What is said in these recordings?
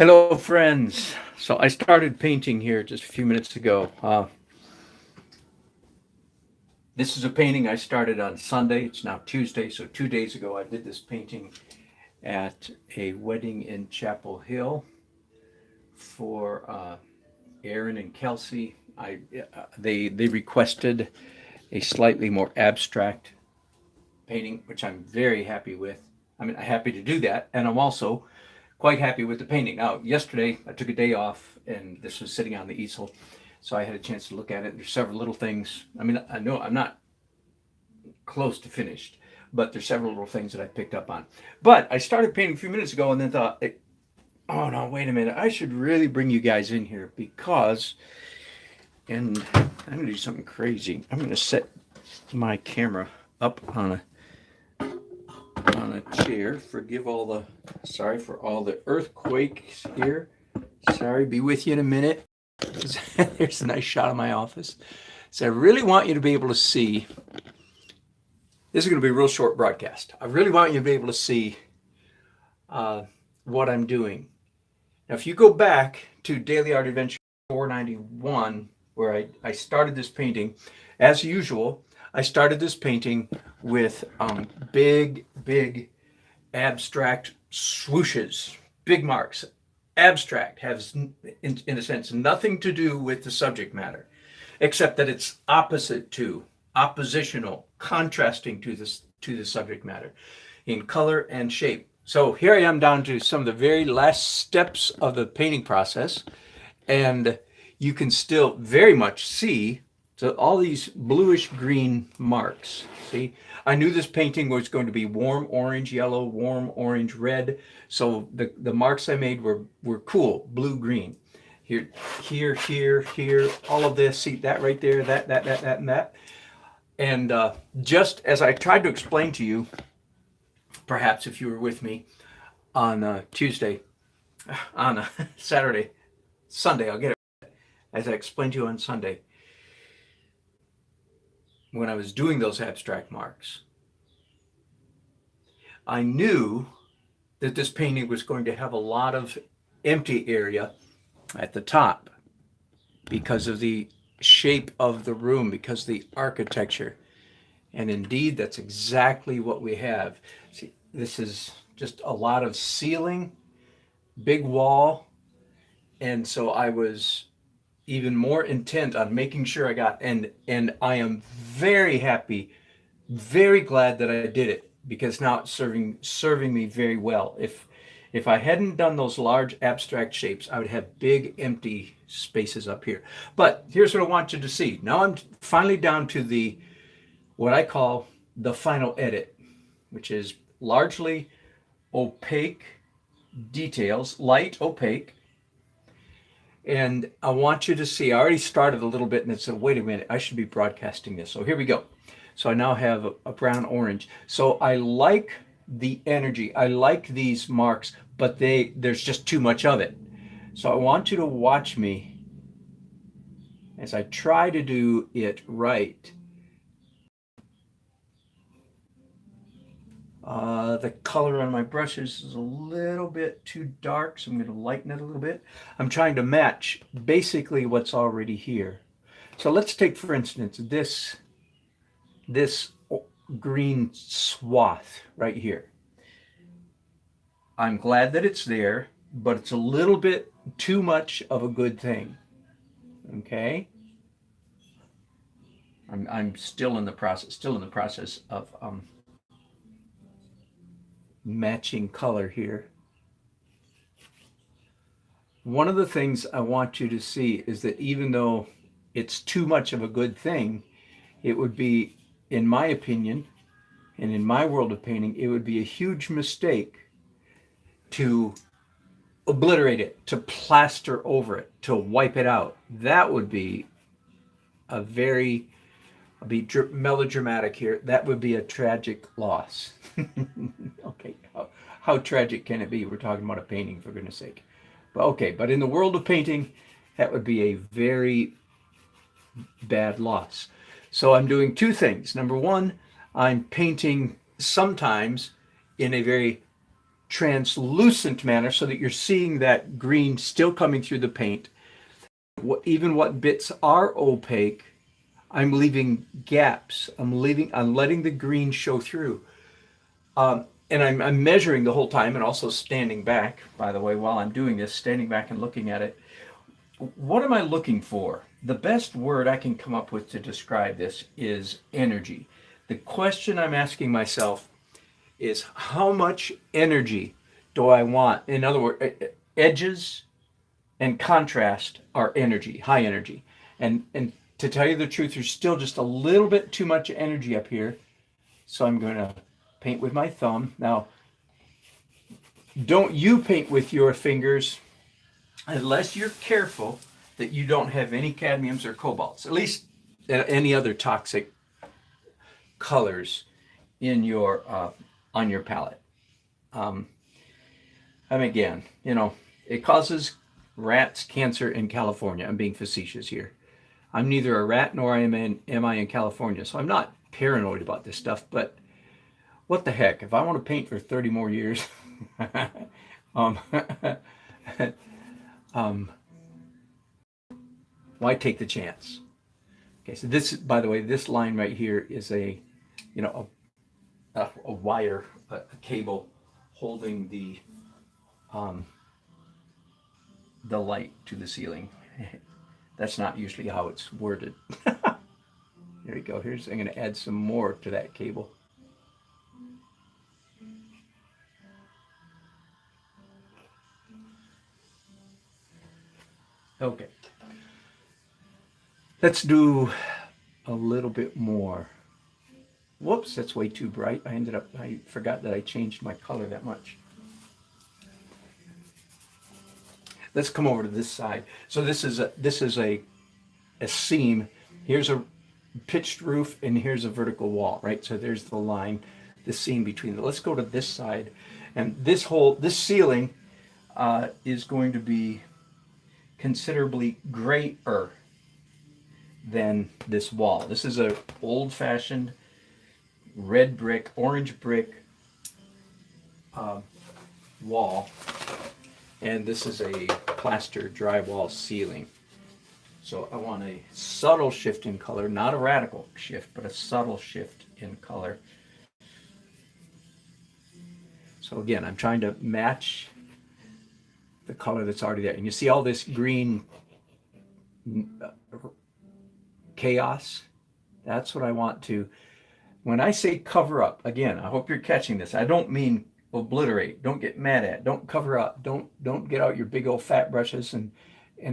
Hello, friends. So I started painting here just a few minutes ago. This is a painting I started on Sunday. It's now Tuesday, so 2 days ago I did this painting at a wedding in Chapel Hill for Aaron and Kelsey. They requested a slightly more abstract painting, which I'm very happy with. I'm happy to do that, and I'm also quite happy with the painting. Now, yesterday I took a day off, and this was sitting on the easel, so I had a chance to look at it. There's several little things. I know I'm not close to finished, but there's several little things that I picked up on. But I started painting a few minutes ago, and then thought, oh no, wait a minute, I should really bring you guys in here because, and I'm gonna do something crazy. I'm gonna set my camera up on a chair. Sorry for all the earthquakes here. Sorry, be with you in a minute. There's a nice shot of my office. So I really want you to be able to see. This is going to be a real short broadcast. I really want you to be able to see what I'm doing. Now, if you go back to Daily Art Adventure 491, where I started this painting, as usual, I started this painting with big abstract swooshes, big marks. Abstract has, in a sense, nothing to do with the subject matter, except that it's oppositional, contrasting to the subject matter in color and shape. So here I am down to some of the very last steps of the painting process, and you can still very much see all these bluish green marks. See, I knew this painting was going to be warm orange yellow, warm orange red. So the marks I made were cool, blue green. Here, all of this, see that right there, that, and that. And just as I tried to explain to you, perhaps if you were with me on Tuesday, on Saturday, Sunday, I'll get it. As I explained to you on Sunday, when I was doing those abstract marks, I knew that this painting was going to have a lot of empty area at the top because of the shape of the room, because of the architecture. And indeed, that's exactly what we have. See, this is just a lot of ceiling, big wall. And so I was even more intent on making sure I got, and I am very happy, very glad that I did it, because now it's serving me very well. If I hadn't done those large abstract shapes, I would have big empty spaces up here. But here's what I want you to see. Now I'm finally down to what I call the final edit, which is largely opaque details, light opaque. And I want you to see, I already started a little bit and it said, wait a minute, I should be broadcasting this. So here we go. So I now have a brown orange. So I like the energy. I like these marks, but there's just too much of it. So I want you to watch me as I try to do it right. The color on my brushes is a little bit too dark, so I'm going to lighten it a little bit. I'm trying to match basically what's already here. So let's take, for instance, this green swath right here. I'm glad that it's there, but it's a little bit too much of a good thing. Okay? I'm still in the process of matching color here. One of the things I want you to see is that even though it's too much of a good thing, it would be, in my opinion, and in my world of painting, it would be a huge mistake to obliterate it, to plaster over it, to wipe it out. That would be I'll be melodramatic here. That would be a tragic loss. Okay, how tragic can it be? We're talking about a painting, for goodness sake. But okay, but in the world of painting, that would be a very bad loss. So I'm doing two things. Number one, I'm painting sometimes in a very translucent manner so that you're seeing that green still coming through the paint. Even what bits are opaque, I'm leaving gaps. I'm letting the green show through. And I'm measuring the whole time and also standing back, by the way, while I'm doing this, standing back and looking at it. What am I looking for? The best word I can come up with to describe this is energy. The question I'm asking myself is, how much energy do I want? In other words, edges and contrast are energy, high energy. And to tell you the truth, there's still just a little bit too much energy up here. So I'm going to paint with my thumb. Now, don't you paint with your fingers unless you're careful that you don't have any cadmiums or cobalts, at least any other toxic colors in your on your palette. And again, it causes rats cancer in California. I'm being facetious here. I'm neither a rat nor am I in California, so I'm not paranoid about this stuff. But what the heck? If I want to paint for 30 more years, why take the chance? Okay, so this, by the way, this line right here is a wire, a cable holding the light to the ceiling. That's not usually how it's worded. There you go. I'm going to add some more to that cable. Okay. Let's do a little bit more. Whoops, that's way too bright. I forgot that I changed my color that much. Let's come over to this side. So this is a seam. Here's a pitched roof and here's a vertical wall, right? So there's the line, the seam between them. Let's go to this side. And this ceiling is going to be considerably grayer than this wall. This is a old-fashioned red brick, orange brick wall, and this is a plaster drywall ceiling. So I want a subtle shift in color, not a radical shift, but a subtle shift in color. So again, I'm trying to match the color that's already there. And you see all this green chaos? That's what I want to. When I say cover up, again, I hope you're catching this. I don't mean obliterate. Don't get mad at. Don't cover up. Don't get out your big old fat brushes and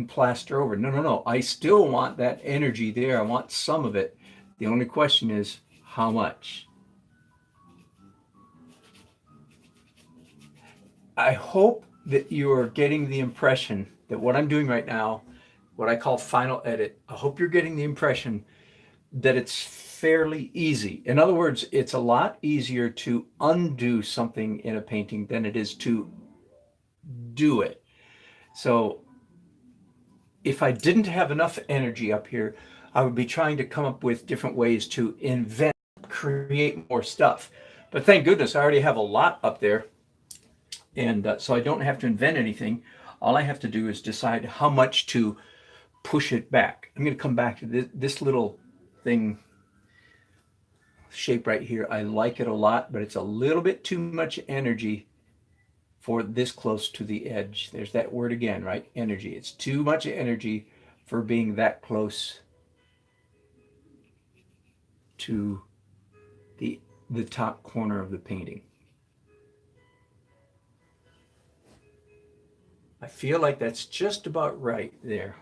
plaster over. No. I still want that energy there. I want some of it. The only question is how much. I hope that you are getting the impression that what I'm doing right now, what I call final edit, I hope you're getting the impression that it's fairly easy. In other words, it's a lot easier to undo something in a painting than it is to do it. So if I didn't have enough energy up here, I would be trying to come up with different ways to invent, create more stuff. But thank goodness I already have a lot up there. And so I don't have to invent anything. All I have to do is decide how much to push it back. I'm going to come back to this little thing shape right here. I like it a lot, but it's a little bit too much energy for this close to the edge. There's that word again, right? Energy. It's too much energy for being that close to the top corner of the painting. I feel like that's just about right there.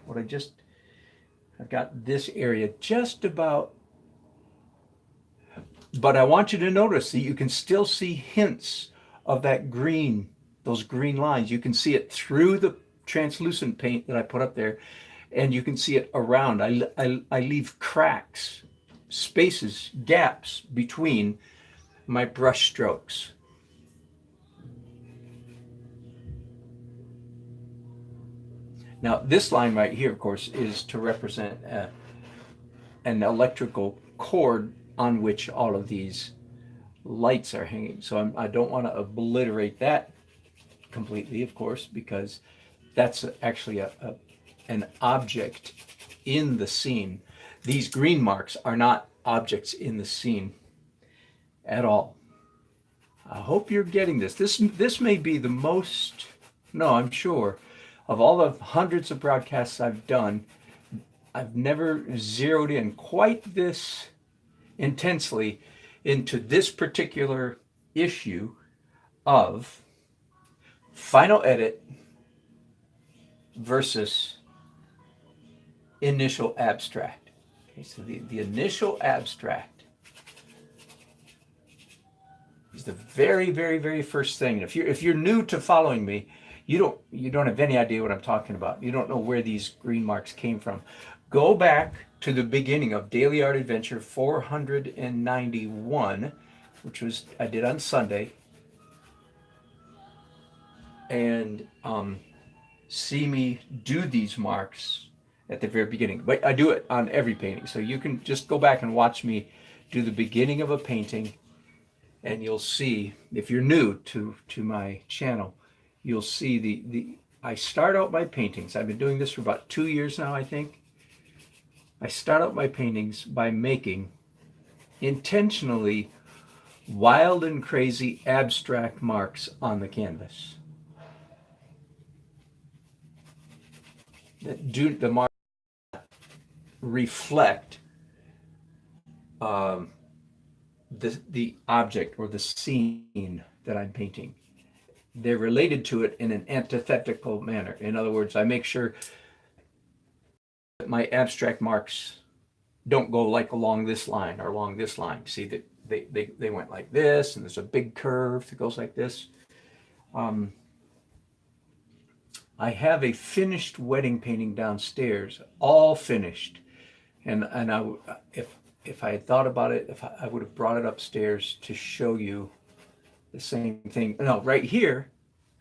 I've got this area just about, but I want you to notice that you can still see hints of that green, those green lines. You can see it through the translucent paint that I put up there, and you can see it around. I leave cracks, spaces, gaps between my brush strokes. Now, this line right here, of course, is to represent an electrical cord on which all of these lights are hanging. So I don't want to obliterate that completely, of course, because that's actually an object in the scene. These green marks are not objects in the scene at all. I hope you're getting this. This may be the most, no, I'm sure, of all the hundreds of broadcasts I've done, I've never zeroed in quite this intensely into this particular issue of final edit versus initial abstract. Okay, so the initial abstract is the very, very, very first thing. If you're new to following me, you don't have any idea what I'm talking about. You don't know where these green marks came from. Go back to the beginning of Daily Art Adventure 491, which was I did on Sunday, and see me do these marks at the very beginning. But I do it on every painting, so you can just go back and watch me do the beginning of a painting, and you'll see, if you're new to my channel, you'll see I start out my paintings. I've been doing this for about 2 years now, I think. I start out my paintings by making intentionally wild and crazy abstract marks on the canvas. That do the marks reflect the object or the scene that I'm painting. They're related to it in an antithetical manner. In other words, I make sure that my abstract marks don't go like along this line or along this line. See that they went like this, and there's a big curve that goes like this. I have a finished wedding painting downstairs, all finished, and if I had thought about it, I would have brought it upstairs to show you the same thing. No, right here,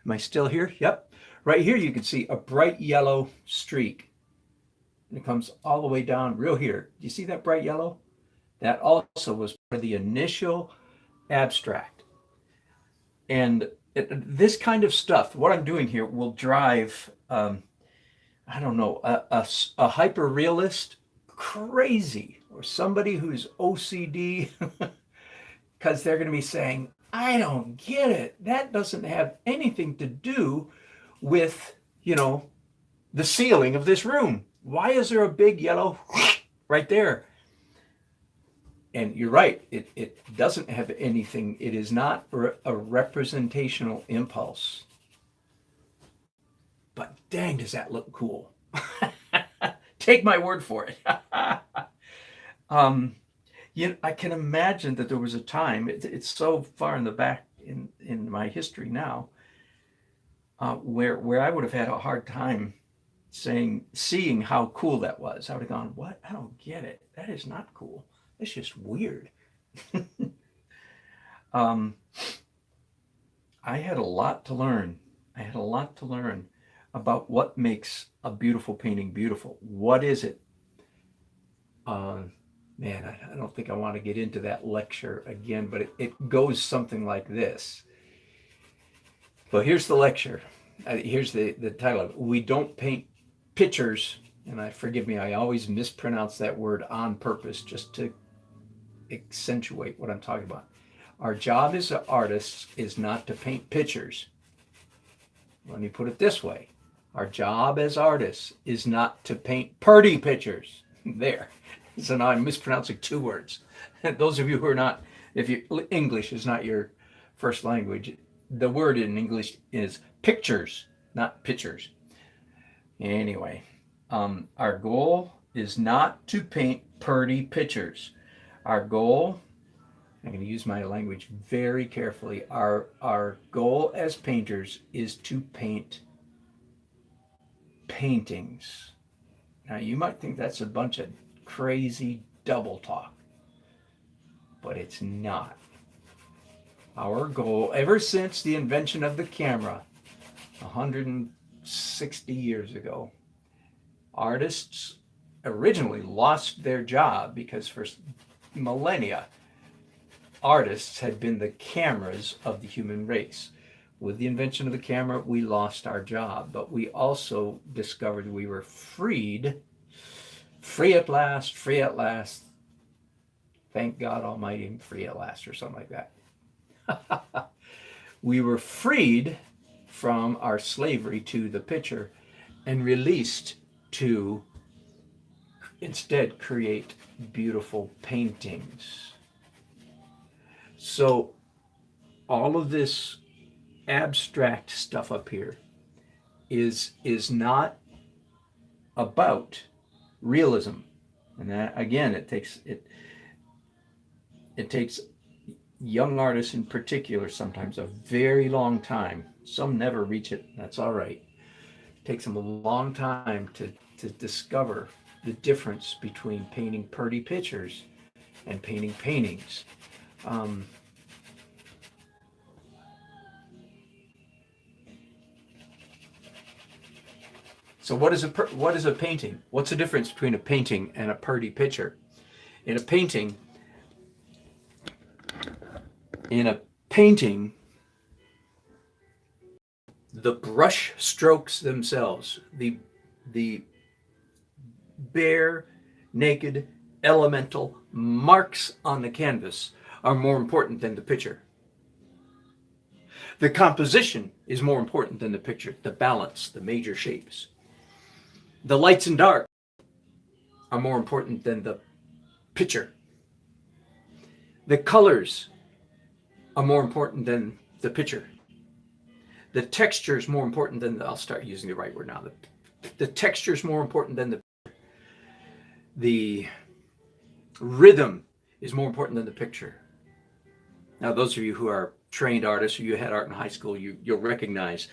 am I still here? Yep. Right here you can see a bright yellow streak. And it comes all the way down real here. Do you see that bright yellow? That also was part of the initial abstract. And this kind of stuff, what I'm doing here, will drive, I don't know, a hyper realist crazy, or somebody who's OCD, because they're going to be saying, I don't get it. That doesn't have anything to do with, the ceiling of this room. Why is there a big yellow right there? And you're right, it doesn't have anything. It is not a representational impulse. But dang, does that look cool. Take my word for it. I can imagine that there was a time, it's so far in the back in my history now, where I would have had a hard time seeing how cool that was. I would have gone, what? I don't get it. That is not cool. It's just weird. I had a lot to learn. About what makes a beautiful painting beautiful. What is it? Man, I don't think I want to get into that lecture again, but it goes something like this. But here's the lecture. Here's the title of it. We don't paint pictures, and forgive me, I always mispronounce that word on purpose just to accentuate what I'm talking about. Our job as artists is not to paint pictures. Let me put it this way. Our job as artists is not to paint pretty pictures. There. So now I'm mispronouncing 2 words. Those of you who are not, English is not your first language, the word in English is pictures, not pictures. Anyway, our goal is not to paint pretty pictures. Our goal, I'm going to use my language very carefully, our goal as painters is to paint paintings. Now you might think that's a bunch of crazy double talk, but it's not. Our goal, ever since the invention of the camera 160 years ago, artists originally lost their job because for millennia, artists had been the cameras of the human race. with the invention of the camera, we lost our job, but we also discovered we were freed, free at last, free at last. Thank God Almighty, free at last, or something like that. We were freed from our slavery to the picture and released to instead create beautiful paintings. So all of this abstract stuff up here is not about realism. And that, again, it takes young artists in particular sometimes a very long time. Some never reach it. That's all right. It takes them a long time to discover the difference between painting pretty pictures and painting paintings. So what is a painting? What's the difference between a painting and a pretty picture? In a painting, the brush strokes themselves, the bare, naked, elemental marks on the canvas are more important than the picture. The composition is more important than the picture, the balance, the major shapes. The lights and dark are more important than the picture. The colors are more important than the picture. The texture is more important than I'll start using the right word now. The texture is more important than the rhythm is more important than the picture. Now, those of you who are trained artists, or you had art in high school, you'll recognize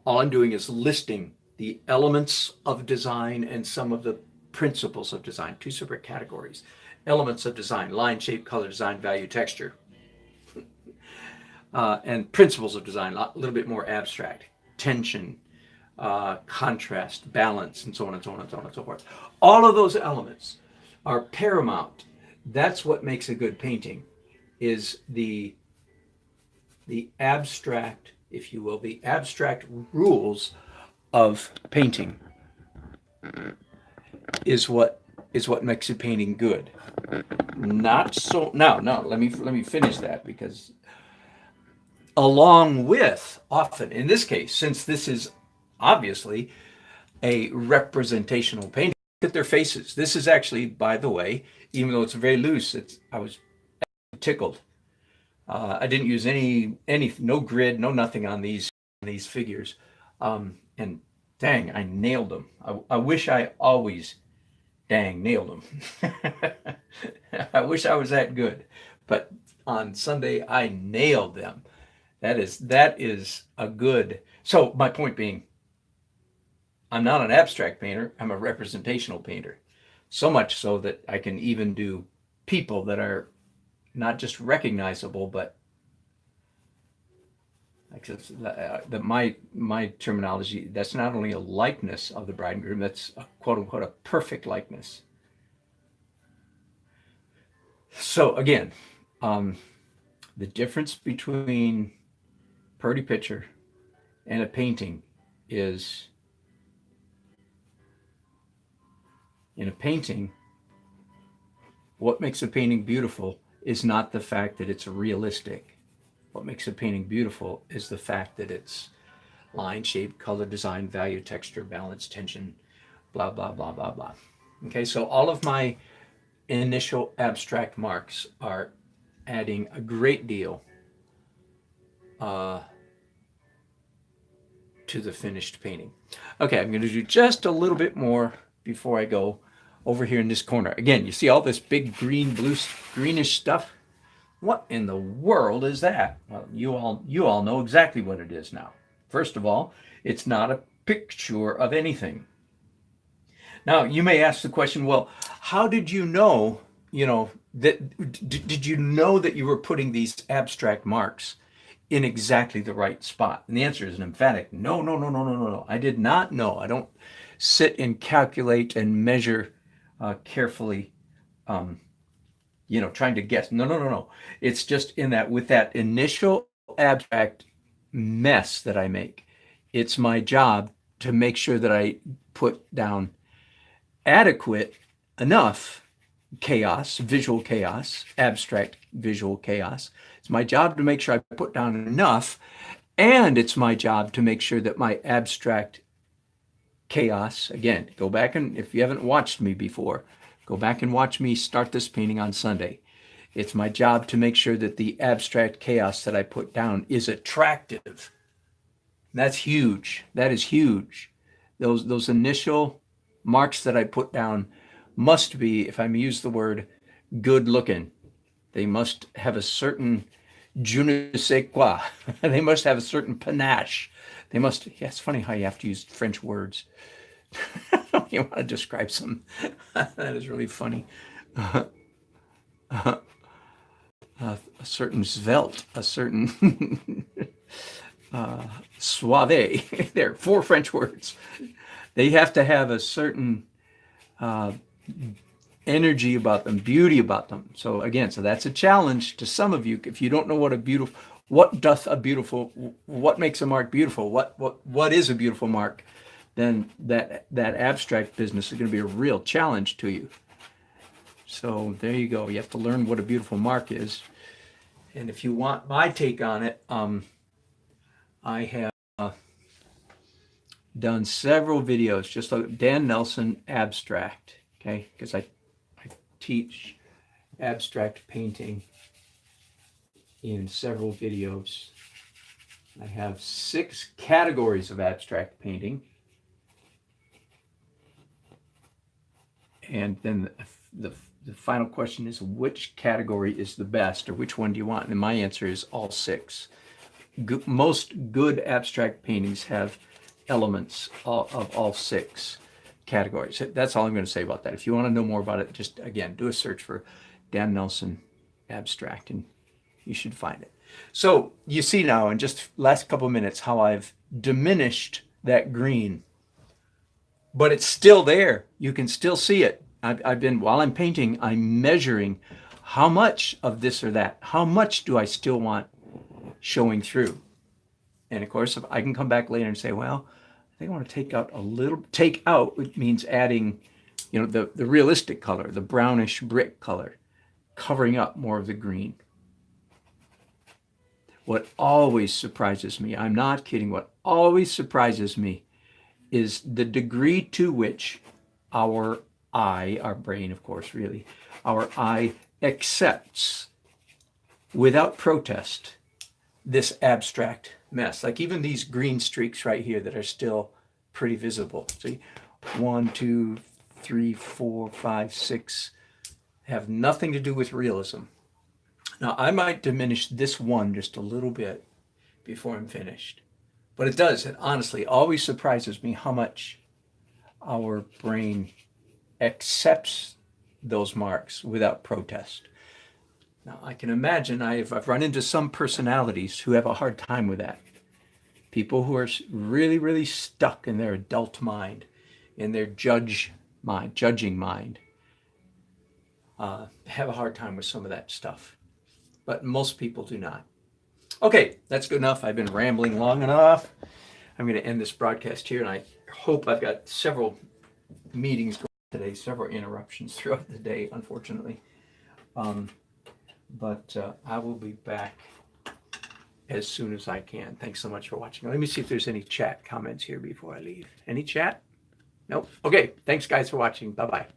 all I'm doing is listing the elements of design and some of the principles of design, two separate categories. Elements of design: line, shape, color, design, value, texture. And principles of design, a little bit more abstract: tension, contrast, balance, and so on and so on and so on and so forth. All of those elements are paramount. That's what makes a good painting, is the abstract, if you will, the abstract rules of painting is what makes a painting good. Not so. No, let me finish that, because along with, often in this case, since this is obviously a representational painting, look at their faces. This is actually, by the way, even though it's very loose, I was tickled. I didn't use any no grid, no nothing on these figures, and dang, I nailed them. I wish I always nailed them. I wish I was that good, but on Sunday I nailed them. That is a good. So my point being, I'm not an abstract painter. I'm a representational painter. So much so that I can even do people that are not just recognizable, but my terminology, that's not only a likeness of the bride and groom, that's a, quote unquote, a perfect likeness. So again, the difference between pretty picture and a painting is, in a painting, what makes a painting beautiful is not the fact that it's realistic. What makes a painting beautiful is the fact that it's line, shape, color, design, value, texture, balance, tension, blah, blah, blah, blah, blah. Okay, so all of my initial abstract marks are adding a great deal to the finished painting. Okay, I'm going to do just a little bit more before I go over here in this corner. Again, you see all this big green, blue, greenish stuff? What in the world is that? Well, you all know exactly what it is now. First of all, it's not a picture of anything. Now, you may ask the question, well, how did you know, did you know that you were putting these abstract marks in exactly the right spot? And the answer is an emphatic no, no, no, no, no, no, no. I did not know. I don't sit and calculate and measure carefully, trying to guess. No, no, no, no. It's just in that, with that initial abstract mess that I make. It's my job to make sure that I put down adequate enough chaos, visual chaos, abstract visual chaos. It's my job to make sure I put down enough, and it's my job to make sure that my abstract chaos, again, go back and if you haven't watched me before, go back and watch me start this painting on Sunday. It's my job to make sure that the abstract chaos that I put down is attractive. That's huge. That is huge. Those initial marks that I put down must be, if I may use the word, good looking. They must have a certain je ne sais quoi. They must have a certain panache. They must, yeah, it's funny how you have to use French words. You want to describe something. That is really funny. A certain svelte, a certain suave. There, 4 French words. They have to have a certain energy about them, beauty about them. So again, so that's a challenge to some of you. If you don't know what makes a mark beautiful, what is a beautiful mark, then that abstract business is going to be a real challenge to you. So there you go. You have to learn what a beautiful mark is. And if you want my take on it, I have done several videos, just like Dan Nelson abstract, okay? Because I teach abstract painting in several videos. I have 6 categories of abstract painting. And then the final question is, which category is the best, or which one do you want? And my answer is all 6. Most good abstract paintings have elements of all 6 categories. That's all I'm going to say about that. If you want to know more about it, just again, do a search for Dan Nelson abstract and you should find it. So you see now in just last couple of minutes how I've diminished that green, but it's still there. You can still see it. I've been, while I'm painting, I'm measuring how much of this or that, how much do I still want showing through. And of course, if I can come back later and say, well, I think I want to take out a little, take out, which means adding, you know, the realistic color, the brownish brick color, covering up more of the green. What always surprises me, I'm not kidding, what always surprises me is the degree to which our eye, our brain, of course, really, our eye accepts without protest this abstract mess. Like even these green streaks right here that are still pretty visible. See, 1, 2, 3, 4, 5, 6 have nothing to do with realism. Now I might diminish this one just a little bit before I'm finished, but it does. It honestly always surprises me how much our brain accepts those marks without protest. Now, I can imagine I've run into some personalities who have a hard time with that. People who are really, really stuck in their adult mind, in their judging mind, have a hard time with some of that stuff. But most people do not. Okay, that's good enough. I've been rambling long enough. I'm going to end this broadcast here, and I hope I've got several meetings going today, several interruptions throughout the day, unfortunately. But I will be back as soon as I can. Thanks so much for watching. Let me see if there's any chat comments here before I leave. Any chat? Nope. Okay. Thanks, guys, for watching. Bye-bye.